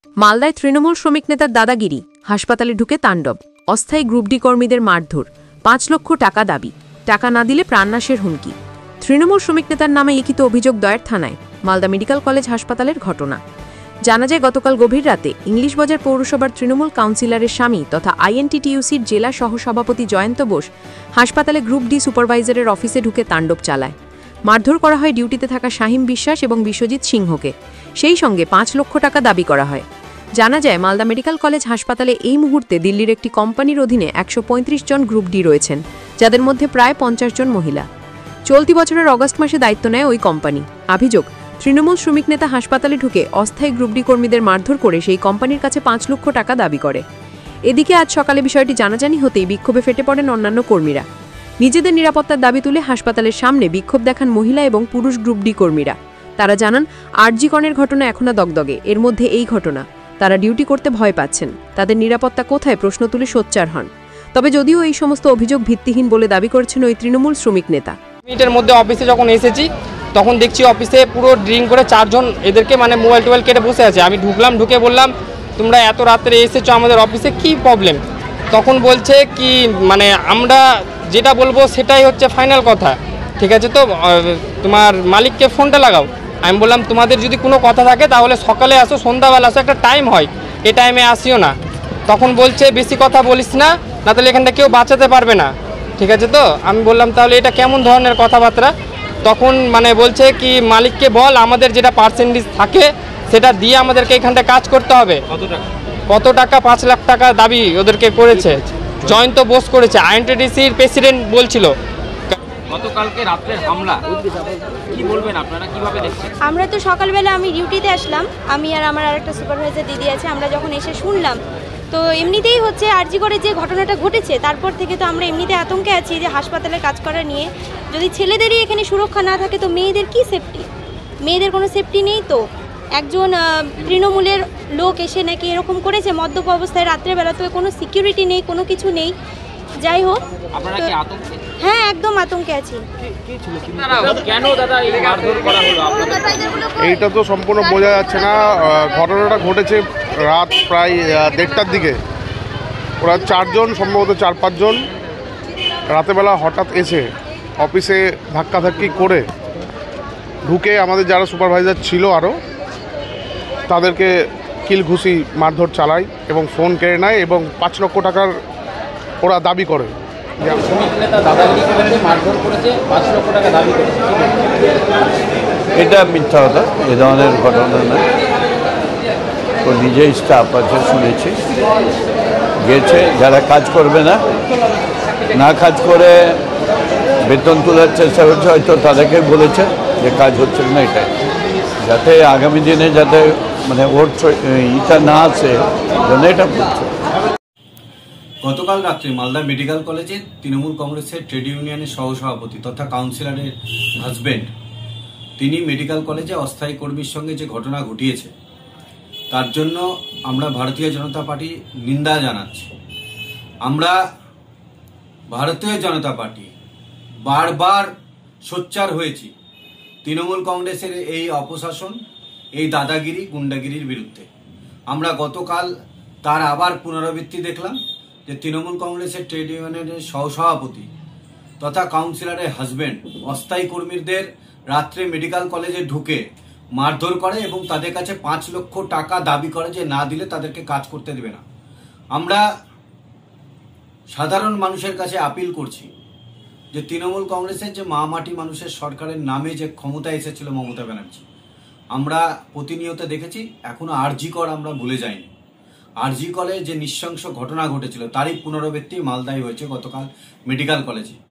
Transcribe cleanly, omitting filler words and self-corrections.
মালদায় তৃণমূল শ্রমিক নেতার দাদাগিরি, হাসপাতালে ঢুকে তাণ্ডব, অস্থায়ী গ্রুপ ডি কর্মীদের মারধর, ৫ লক্ষ টাকা দাবি, টাকা না দিলে প্রাণনাশের হুমকি। তৃণমূল শ্রমিক নেতার নামে লিখিত অভিযোগ দায়ের থানায়। মালদা মেডিকেল কলেজ হাসপাতালের ঘটনা। জানা যায়, গতকাল গভীর রাতে ইংলিশবাজার পৌরসভার তৃণমূল কাউন্সিলরের স্বামী তথা আইএনটিটিইউসির জেলা সহসভাপতি জয়ন্ত বোস হাসপাতালে গ্রুপ ডি সুপারভাইজারের অফিসে ঢুকে তাণ্ডব চালায়। মারধর করা হয় ডিউটিতে থাকা শাহিম বিশ্বাস এবং বিশ্বজিৎ সিংহকে। সেই সঙ্গে ৫ লক্ষ টাকা দাবি করা হয়। জানা যায়, মালদা মেডিকেল কলেজ হাসপাতালে এই মুহূর্তে দিল্লির একটি কোম্পানির অধীনে ১৩৫ জন গ্রুপ ডি রয়েছেন, যাদের মধ্যে প্রায় ৫০ জন মহিলা। চলতি বছরের অগস্ট মাসে দায়িত্ব নেয় ওই কোম্পানি। অভিযোগ, তৃণমূল শ্রমিক নেতা হাসপাতালে ঢুকে অস্থায়ী গ্রুপ ডি কর্মীদের মারধর করে সেই কোম্পানির কাছে ৫ লক্ষ টাকা দাবি করে। এদিকে আজ সকালে বিষয়টি জানাজানি হতেই বিক্ষোভে ফেটে পড়েন অন্যান্য কর্মীরা। নিজেদের নিরাপত্তার দাবি তুলে হাসপাতালের সামনে বিক্ষোভ দেখান মহিলা এবং পুরুষ গ্রুপ ডি কর্মীরা। তারা জানান, আরজি কনের ঘটনা এখনো দগদগে, এর মধ্যে এই ঘটনা। তারা ডিউটি করতে ভয় পাচ্ছেন। তাদের নিরাপত্তা কোথায় প্রশ্ন তুলে সোচ্চার হন। তবে যদিও এই সমস্ত অভিযোগ ভিত্তিহীন বলে দাবি করছেন ওই তৃণমূল শ্রমিক নেতা। মিনিটের মধ্যে অফিসে যখন এসেছি তখন দেখছি অফিসে পুরো ড্রিঙ্ক করে 4 জন এদেরকে মোবাইল টোবাইল কেটে বসে আছে। আমি ঢুকলাম, ঢুকে বললাম, তোমরা এত রাত্রে এসেছো আমাদের অফিসে, কি প্রবলেম? তখন বলছে কি আমরা যেটা বলবো সেটাই হচ্ছে ফাইনাল কথা, ঠিক আছে? তো তোমার মালিককে ফোনটা লাগাও। আমি বললাম, তোমাদের যদি কোনো কথা থাকে তাহলে সকালে আসো, সন্ধ্যাবেলা আসো, একটা টাইম হয়, এই টাইমে আসিও না। তখন বলছে, বেশি কথা বলিস না, না তাহলে এখানটা কেউ বাঁচাতে পারবে না, ঠিক আছে? তো আমি বললাম, তাহলে এটা কেমন ধরনের কথাবার্তা? তখন বলছে কি, মালিককে বল আমাদের যেটা পার্সেন্টেজ থাকে সেটা দিয়ে আমাদেরকে এখানটা কাজ করতে হবে। কত টাকা? ৫ লাখ টাকা দাবি ওদেরকে করেছে। জয়ন্ত বোস করেছে, আইএনটিটিসির প্রেসিডেন্ট বলছিল। গতকালকে রাতের হামলা কি বলবেন আপনারা, কিভাবে দেখছেন? আমরা তো সকালবেলা আমি ডিউটিতে আসলাম, আমি আর আমার আরেকটা সুপারভাইজার দিদি আছে। আমরা যখন এসে শুনলাম তো এমনিতেই হচ্ছে আরজি করে যে ঘটনাটা ঘটেছে, তারপর থেকে তো আমরা এমনিতে আতঙ্কে আছি যে হাসপাতালে কাজ করা নিয়ে। যদি ছেলেদেরই এখানে সুরক্ষা না থাকে তো মেয়েদের কি সেফটি? মেয়েদের কোনো সেফটি নেই। তো একজন তৃণমূলের লোক এসে নাকি এরকম করেছে মদ্যপ অবস্থায় রাত্রেবেলা, তো কোনো সিকিউরিটি নেই, কোনো কিছু নেই। যাই হোক, হ্যাঁ একদম আতঙ্কে আছি। এইটা তো সম্পূর্ণ বোঝা যাচ্ছে না। ঘটনাটা ঘটেছে রাত প্রায় 1:30টার দিকে। ওরা 4 জন, সম্ভবত 4-5 জন রাতেবেলা হঠাৎ এসে অফিসে ধাক্কাধাক্কি করে ঢুকে আমাদের যারা সুপারভাইজার ছিল আরও তাদেরকে কিল ঘুষি মারধর চালায় এবং ফোন কেড়ে নেয় এবং ৫ লক্ষ টাকার ওরা দাবি করে। এটা মিথ্যা কথা, এ ধরনের ঘটনা নয়। ও নিজেই স্টাফ আছে, শুনেছি গেছে। যারা কাজ করবে না, না কাজ করে বেতন তোলার চেষ্টা করছে, হয়তো তাদেরকে বলেছে যে কাজ হচ্ছে না, এটাই যাতে আগামী দিনে যাতে ওর ইটা না আসে, যেন এটা বলছে। গতকাল রাত্রে মালদা মেডিকেল কলেজে তৃণমূল কংগ্রেসের ট্রেড ইউনিয়নের সহসভাপতি তথা কাউন্সিলরের হাজব্যান্ড, তিনি মেডিকেল কলেজে অস্থায়ী কর্মীর সঙ্গে যে ঘটনা ঘটিয়েছে তার জন্য আমরা ভারতীয় জনতা পার্টি নিন্দা জানাচ্ছি। আমরা ভারতীয় জনতা পার্টি বারবার সোচ্চার হয়েছি তৃণমূল কংগ্রেসের এই অপশাসন, এই দাদাগিরি, গুন্ডাগিরির বিরুদ্ধে। আমরা গতকাল তার আবার পুনরাবৃত্তি দেখলাম যে তৃণমূল কংগ্রেসের ট্রেড ইউনিয়নের সহসভাপতি তথা কাউন্সিলরের হাজব্যান্ড অস্থায়ী কর্মীদের রাত্রে মেডিকেল কলেজে ঢুকে মারধর করে এবং তাদের কাছে ৫ লক্ষ টাকা দাবি করে যে না দিলে তাদেরকে কাজ করতে দেবে না। আমরা সাধারণ মানুষের কাছে আপিল করছি যে তৃণমূল কংগ্রেসের যে মাটি মানুষের সরকারের নামে যে ক্ষমতা এসেছিল মমতা ব্যানার্জি, আমরা প্রতিনিয়ত দেখেছি, এখনো আরজি কর আমরা ভুলে যাইনি। আরজি কলে যে নৃশংস ঘটনা ঘটেছিল তারই পুনরাবৃত্তি মালদায় হয়েছে গতকাল মেডিকেল কলেজে।